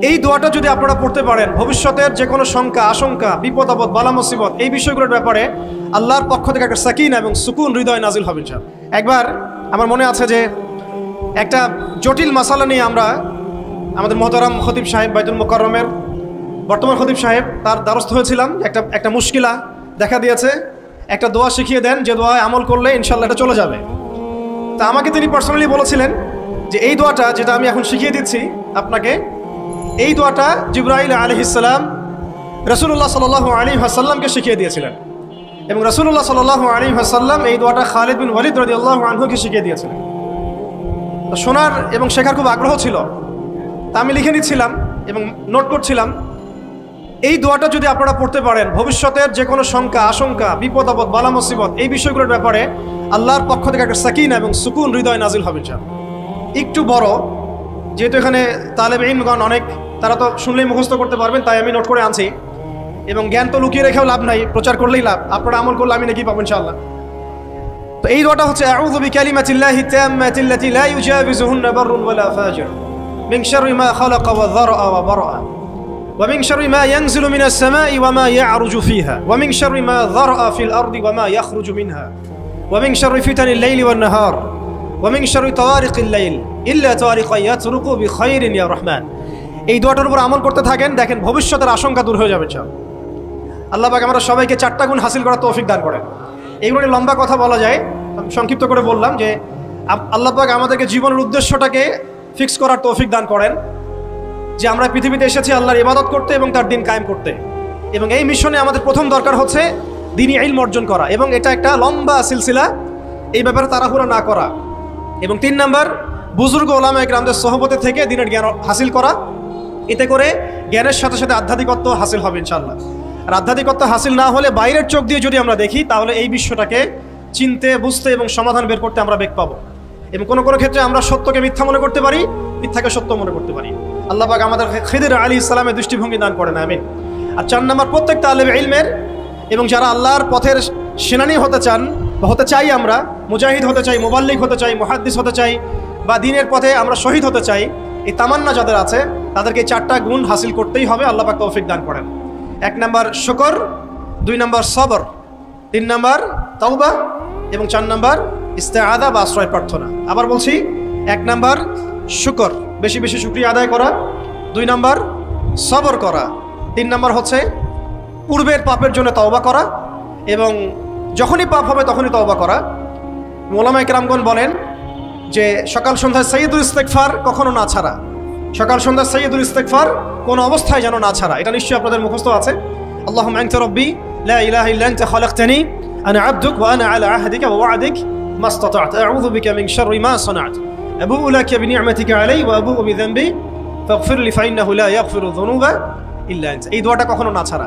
এই দোয়াটা যদি আপনারা পড়তে পারেন, ভবিষ্যতের যে কোনো শঙ্কা, আশঙ্কা, বিপদ আপদ, বালা মুসিবত, এই বিষয়গুলোর ব্যাপারে আল্লাহর পক্ষ থেকে একটা সাকিনা এবং সুকুন হৃদয় নাজিল হবে ইনশাআল্লাহ। একবার আমার মনে আছে যে একটা জটিল মাসালা নিয়ে আমরা আমাদের মোহতারাম খতিব সাহেব, বাইতুল মুকাররমের বর্তমান খতিব সাহেব, তার দ্বারস্থ হয়েছিলাম। একটা মুশকিলা দেখা দিয়েছে, একটা দোয়া শিখিয়ে দেন যে দোয়ায় আমল করলে ইনশাআল্লাহ এটা চলে যাবে। তা আমাকে তিনি পার্সোনালি বলেছিলেন যে এই দোয়াটা যেটা আমি এখন শিখিয়ে দিচ্ছি আপনাকে, এই দোয়াটা জিবরাইল আলাইহিস সালাম রাসূলুল্লাহ সাল্লাল্লাহু আলাইহি ওয়াসাল্লামকে শিখিয়ে দিয়েছিলেন, এবং রাসূলুল্লাহ সাল্লাল্লাহু আলাইহি ওয়াসাল্লাম এই দোয়াটা খালিদ বিন ওয়ালিদ রাদিয়াল্লাহু আনহুকে শিখিয়ে দিয়েছিলেন। তো শোনার এবং শেখার খুব আগ্রহ ছিল, তা আমি লিখে নিচ্ছিলাম এবং নোট করছিলাম। এই দোয়াটা যদি আপনারা পড়তে পারেন, ভবিষ্যতের যে কোনো শঙ্কা, আশঙ্কা, বিপদ আপদ, বালা মুসিবত, এই বিষয়গুলোর ব্যাপারে আল্লাহর পক্ষ থেকে একটা সাকিনা এবং সুকুন হৃদয় নাজিল হবে ইনশাআল্লাহ। একটু বড়, যেহেতু এখানে তালেবে ইলমগণ অনেক, তারা তো শুনলেই মুখস্থ করতে পারবেন, তাই আমি নোট করে আনছি। এবং জ্ঞান তো লুকিয়ে রেখেও লাভ নাই, প্রচার করলেই লাভ, আপনারা আমল করলে আমি নাকি পাবো ইনশাআল্লাহ। তো এই দোয়াটা হচ্ছে আউযু বিকালিমাতিল্লাহি তাম্মাতিল্লাতি লা ইউজাবিজুহুন্না বাররুন ওয়ালা ফাজির মিন শাররি মা খালাকা ওয়া যারআ ওয়া বারআ ওয়া মিন শাররি মা ইয়ানজিলু মিনাস সামাই ওয়া মা ইয়া'রুজু ফিহা ওয়া মিন শাররি মা যারআ ফিল আরদি ওয়া মা ইয়াখরুজু মিনহা ওয়া মিন শাররি ফিতানিল লাইলি ওয়ান নাহার ওয়া মিন শাররি তাওয়ারিকিল লাইল ইল্লা তাওয়ারিকা ইয়াতরুকু বিখাইরিন ইয়া রাহমান। এই দোয়াটার উপর আমল করতে থাকেন, দেখেন ভবিষ্যতের আশঙ্কা দূর হয়ে যাবে ইনশাআল্লাহ। আল্লাহ পাক আমরা সবাইকে 4টা গুণ হাসিল করার তৌফিক দান করেন। এইগুলো নিয়ে লম্বা কথা বলা যায়, সংক্ষিপ্ত করে বললাম যে আল্লাহ পাক আমাদেরকে জীবনের উদ্দেশ্যটাকে ফিক্স করার তৌফিক দান করেন, যে আমরা পৃথিবীতে এসেছি আল্লাহর ইবাদত করতে এবং তার দিন কায়েম করতে। এবং এই মিশনে আমাদের প্রথম দরকার হচ্ছে দ্বীনি ইলম অর্জন করা, এবং এটা একটা লম্বা সিলসিলা, এই ব্যাপারে তাড়াহুড়া না করা। এবং 3 নাম্বার, বুজুর্গ ওলামায়ে কেরামদের সোহবতে থেকে দ্বীনের জ্ঞান হাসিল করা। এতে করে জ্ঞানের সাথে সাথে আধ্যাত্মিকত্ব হাসিল হবে ইনশাআল্লাহ। আর আধ্যাত্মিকত্ব হাসিল না হলে বাইরের চোখ দিয়ে যদি আমরা দেখি, তাহলে এই বিশ্বটাকে চিনতে, বুঝতে এবং সমাধান বের করতে আমরা বেগ পাবো। এবং কোনো কোনো ক্ষেত্রে আমরা সত্যকে মিথ্যা মনে করতে পারি, মিথ্যাকে সত্য মনে করতে পারি। আল্লাহ পাক আমাদের খিদির আলাইহিস সালামের দৃষ্টিভঙ্গি দান করেন, আমিন। আর 4 নাম্বার, প্রত্যেক তালেবে ইলমের এবং যারা আল্লাহর পথের সেনানী হতে চান বা হতে চাই, আমরা মুজাহিদ হতে চাই, মুবাল্লিগ হতে চাই, মুহাদ্দিস হতে চাই, বা দ্বীনের পথে আমরা শহীদ হতে চাই, এই তামান্না যাদের আছে তাদেরকে 4টা গুণ হাসিল করতেই হবে। আল্লাহ পাক তৌফিক দান করেন। 1 নাম্বার শুকর, 2 নাম্বার সবর, 3 নাম্বার তাওবা এবং 4 নাম্বার ইস্তেআযা বা আশ্রয় প্রার্থনা। আবার বলছি, 1 নাম্বার শুকর, বেশি বেশি শুকরিয়া আদায় করা, 2 নাম্বার সবর করা, 3 নাম্বার হচ্ছে পূর্বের পাপের জন্য তওবা করা, এবং যখনই পাপ হবে তখনই তওবা করা। ওলামায়ে কেরামগণ বলেন যে সকাল সন্ধ্যায় সাইয়্যিদুল ইস্তিগফার কখনো না ছাড়া, সকাল সন্ধ্যা সাইয়্যিদুল ইস্তিগফার কোনো অবস্থায় যেন না ছাড়া। এটা নিশ্চয়ই আপনাদের মুখস্থ আছে। আল্লাহুম্মা আনতা রাব্বি লা ইলাহা ইল্লা আনতা খালাকতানি আনা আবদুক ওয়া আনা আলা আহদিকা ওয়া ওয়া'দিক মাসতাতা'তু আউযু বিকা মিন শাররি মা সানা'তু আবু'ু লাকা বিনি'মাতিকা আলাইয়া ওয়া আবু'ু বিযানবি ফাগফির লি ফাইন্নাহু লা ইয়াগফিরু যুনুবা ইল্লা আনতা। এই দোয়াটা কখনো না ছাড়া।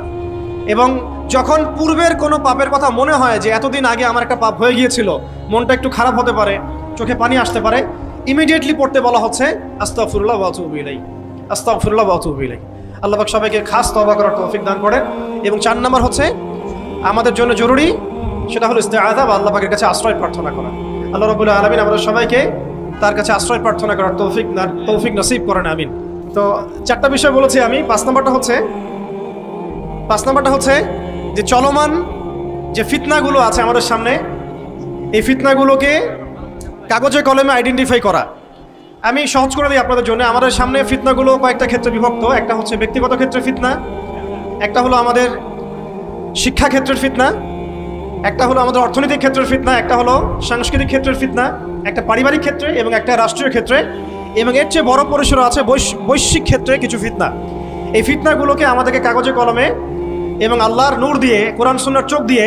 এবং যখন পূর্বের কোনো পাপের কথা মনে হয় যে এতদিন আগে আমার একটা পাপ হয়ে গিয়েছিল, মনটা একটু খারাপ হতে পারে, চোখে পানি আসতে পারে, ইমিডিয়েটলি পড়তে বলা হচ্ছে আস্তাগফিরুল্লাহ ওয়া আতুবু ইলাইহি, আস্তাগফিরুল্লাহ ওয়া আতুবু ইলাইহি। আল্লাহ পাক সবাইকে খাস তওবা করার তৌফিক দান করেন। এবং 4 নাম্বার হচ্ছে আমাদের জন্য জরুরি, সেটা হলো ইস্তেআযা বা আল্লাহ পাকের কাছে আশ্রয় প্রার্থনা করা। আল্লাহ রাব্বুল আলামিন আমাদের সবাইকে তার কাছে আশ্রয় প্রার্থনা করার তৌফিক নসিব করেন, আমিন। তো 4টা বিষয় বলেছি আমি। 5 নাম্বারটা হচ্ছে যে চলমান যে ফিতনাগুলো আছে আমাদের সামনে, এই ফিতনাগুলোকে কাগজে কলমে আইডেন্টিফাই করা। আমি সহজ করে দিই আপনাদের জন্য। আমাদের সামনে ফিতনাগুলো কয়েকটা ক্ষেত্রে বিভক্ত। একটা হচ্ছে ব্যক্তিগত ক্ষেত্রে ফিতনা, একটা হলো আমাদের শিক্ষা ক্ষেত্রের ফিতনা, একটা হলো আমাদের অর্থনৈতিক ক্ষেত্রের ফিতনা, একটা হলো সাংস্কৃতিক ক্ষেত্রের ফিতনা, একটা পারিবারিক ক্ষেত্রে এবং একটা রাষ্ট্রীয় ক্ষেত্রে, এবং এর চেয়ে বড় পরিসর আছে বৈশ্বিক ক্ষেত্রে কিছু ফিতনা। এই ফিতনাগুলোকে আমাদেরকে কাগজে কলমে এবং আল্লাহর নূর দিয়ে, কোরআন সুন্নাহর চোখ দিয়ে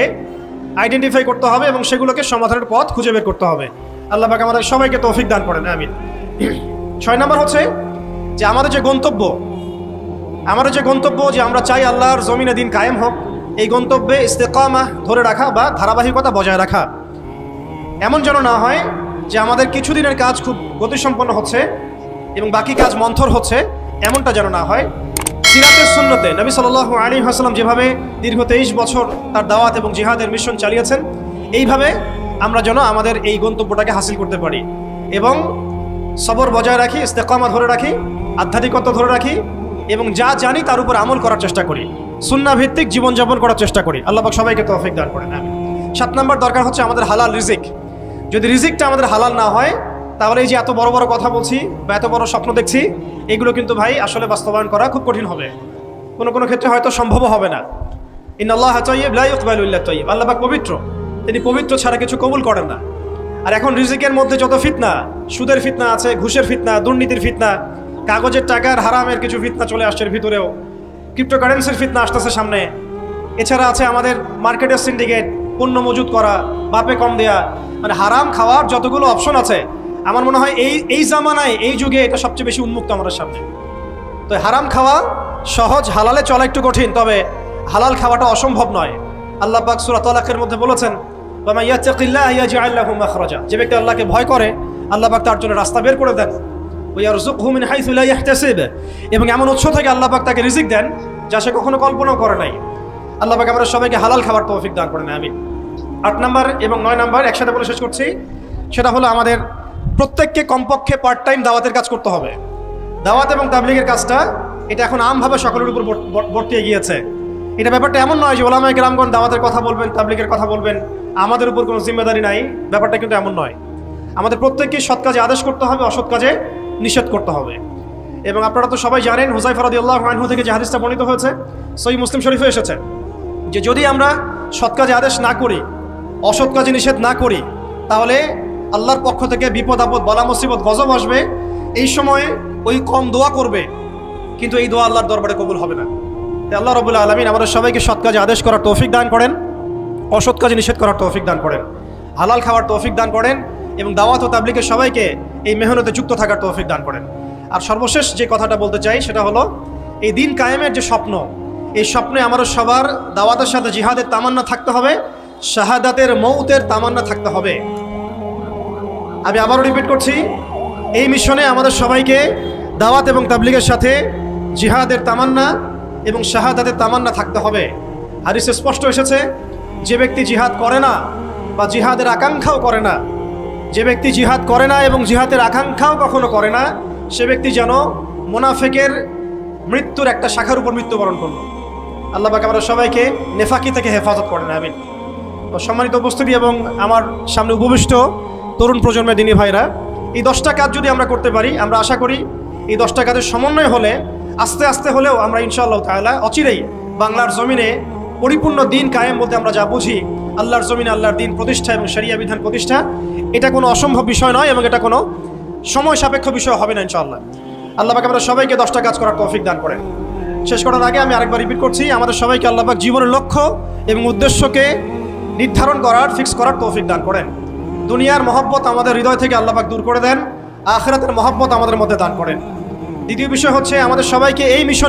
আইডেন্টিফাই করতে হবে এবং সেগুলোকে সমাধানের পথ খুঁজে বের করতে হবে। আল্লাহ পাক আমাদের সবাইকে তৌফিক দান করেন, আমিন। 6 নাম্বার হচ্ছে যে আমাদের যে গন্তব্য যে আমরা চাই আল্লাহর জমিনে দিন কায়েম হোক, এই গন্তব্যে ইস্তেকামা ধরে রাখা বা ধারাবাহিকতা বজায় রাখা। এমন যেন না হয় যে আমাদের কিছুদিনের কাজ খুব গতিসম্পন্ন হচ্ছে এবং বাকি কাজ মন্থর হচ্ছে, এমনটা যেন না হয়। সিরাতের সুন্নতে নবী সাল্লাল্লাহু আলাইহি ওয়াসাল্লাম যেভাবে দীর্ঘ 23 বছর তার দাওয়াত এবং জিহাদের মিশন চালিয়েছেন, এইভাবে আমরা যেন আমাদের এই গন্তব্যটাকে হাসিল করতে পারি এবং সবর বজায় রাখি, ইস্তেকামা ধরে রাখি, আধ্যাত্মিকতা ধরে রাখি এবং যা জানি তার উপর আমল করার চেষ্টা করি, সুন্নাহ ভিত্তিক জীবনযাপন করার চেষ্টা করি। আল্লাহ পাক সবাইকে তৌফিক দান করেন, আমিন। 7 নম্বর দরকার হচ্ছে আমাদের হালাল রিজিক। যদি রিজিকটা আমাদের হালাল না হয়, তাহলে এই যে এত বড় বড় কথা বলছি বা এত বড় স্বপ্ন দেখছি, এগুলো কিন্তু ভাই আসলে বাস্তবায়ন করা খুব কঠিন হবে, কোনো কোনো ক্ষেত্রে হয়তো সম্ভবও হবে না। ইন্নাল্লাহা তাইয়্যিব লা ইয়াকবালু ইল্লা তাইয়্যিব, আল্লাহ পাক পবিত্র, তিনি পবিত্র ছাড়া কিছু কবুল করেন না। আর এখন রিজিকের মধ্যে যত ফিতনা, সুদের ফিতনা আছে, ঘুষের ফিতনা, দুর্নীতির ফিতনা, কাগজের টাকার হারামের কিছু ফিতনা চলে আসছে এর ভিতরেও, ক্রিপ্টোকারেন্সির ফিতনা আসতেছে সামনে। এছাড়া আছে আমাদের মার্কেটের সিন্ডিকেট, পণ্য মজুত করা, বাপে কম দেয়া, মানে হারাম খাওয়ার যতগুলো অপশন আছে, আমার মনে হয় এই জামানায়, এই যুগে এটা সবচেয়ে বেশি উন্মুক্ত আমাদের সামনে। তো হারাম খাওয়া সহজ, হালালে চলা একটু কঠিন, তবে হালাল খাওয়াটা অসম্ভব নয়। আল্লাহ পাক সূরা তালাকের মধ্যে বলেছেন, ওয়া মান ইয়াত্তাকিল্লাহা ইয়াজআল লাহু মাখরাজা, যে ব্যক্তি আল্লাহকে ভয় করে আল্লাহ পাক তার জন্য রাস্তা বের করে দেন। ওয়া ইয়ারযুকহু মিন হাইসু লা ইয়াহতাসিব, এবং এমন উৎস থেকে আল্লাহ পাক তাকে রিজিক দেন যা সে কখনো কল্পনাও করে নাই। আল্লাহ পাক আমাদের সবাইকে হালাল খাবার তৌফিক দান করেন, আমিন। 8 নম্বর এবং 9 নম্বর একসাথে বলে শেষ করছি, সেটা হলো আমাদের প্রত্যেককে কমপক্ষে পার্ট টাইম দাওয়াতের কাজ করতে হবে। দাওয়াত এবং তাবলীগের কাজটা এটা এখন আমভাবে সকলের উপর বর্তিয়ে গিয়েছে। এটা ব্যাপারটা এমন নয় যে ওলামায়ে কেরামগণ দাওয়াতের কথা বলবেন, তাবলীগের কথা বলবেন, আমাদের উপর কোনো জিম্মেদারি নাই, ব্যাপারটা কিন্তু এমন নয়। আমাদের প্রত্যেককে সৎ কাজে আদেশ করতে হবে, অসৎ কাজে নিষেধ করতে হবে। এবং আপনারা তো সবাই জানেন, হুযায়ফা রাদিয়াল্লাহু আনহু থেকে যে হাদিসটা বর্ণিত হয়েছে, সহিহ মুসলিম শরীফে এসেছে, যে যদি আমরা সৎ কাজে আদেশ না করি, অসৎ কাজে নিষেধ না করি, তাহলে আল্লাহর পক্ষ থেকে বিপদ আপদ, বালা মুসিবত, গজব আসবে। এই সময় ওই কম দোয়া করবে, কিন্তু এই দোয়া আল্লাহর দরবারে কবুল হবে না। আল্লাহ রাব্বুল আলামিন আমাদের সবাইকে সৎ কাজে আদেশ করার তৌফিক দান করেন, অসৎ কাজে নিষেধ করার তৌফিক দান করেন, হালাল খাওয়ার তৌফিক দান করেন, এবং দাওয়াত ও তাবলীগের সবাইকে এই মেহনতে যুক্ত থাকার তৌফিক দান করেন। আর সর্বশেষ যে কথাটা বলতে চাই সেটা হলো, এই দিন কায়েমের যে স্বপ্ন, এই স্বপ্নে আমাদের সবার দাওয়াতের সাথে জিহাদের তামান্না থাকতে হবে, শাহাদাতের মৌতের তামান্না থাকতে হবে। আমি আবারও রিপিট করছি, এই মিশনে আমাদের সবাইকে দাওয়াত এবং তাবলীগের সাথে জিহাদের তামান্না এবং শাহাদাতের তামান্না থাকতে হবে। হাদিসে স্পষ্ট এসেছে, যে ব্যক্তি জিহাদ করে না বা জিহাদের আকাঙ্ক্ষাও করে না, যে ব্যক্তি জিহাদ করে না এবং জিহাদের আকাঙ্ক্ষাও কখনো করে না, সে ব্যক্তি যেন মুনাফিকের মৃত্যুর একটা শাখার উপর মৃত্যুবরণ করলো। আল্লাহ পাক আমাদের সবাইকে নেফাকি থেকে হেফাজত করেন, আমিন। সম্মানিত উপস্থিতি এবং আমার সামনে উপবিষ্ট তরুণ প্রজন্মের দিনী ভাইরা, এই 10টা কাজ যদি আমরা করতে পারি, আমরা আশা করি এই 10টা কাজের সমন্বয় হলে আস্তে আস্তে হলেও আমরা ইনশাআল্লাহ তাআলা অচিরেই বাংলার জমিনে পরিপূর্ণ দিন কায়েম বলতে আমরা যা বুঝি, আল্লাহর জমিনে আল্লাহর দিন প্রতিষ্ঠা এবং শরিয়া বিধান প্রতিষ্ঠা, এটা কোনো অসম্ভব বিষয় নয় এবং এটা কোনো সময় সাপেক্ষ বিষয় হবে না ইনশাআল্লাহ। আল্লাহ পাক আমাদের সবাইকে 10টা কাজ করার তৌফিক দান করেন। শেষ করার আগে আমি আরেকবার রিপিট করছি, আমাদের সবাইকে আল্লাহ পাক জীবনের লক্ষ্য এবং উদ্দেশ্যকে নির্ধারণ করার, ফিক্স করার তৌফিক দান করেন। দুনিয়ার মহব্বত আমাদের হৃদয় থেকে আল্লাহ পাক দূর করে দেন, আখিরাতের মহব্বত আমাদের মধ্যে দান করেন। দ্বিতীয় বিষয় হচ্ছে, আমাদের সবাইকে এই মিশনে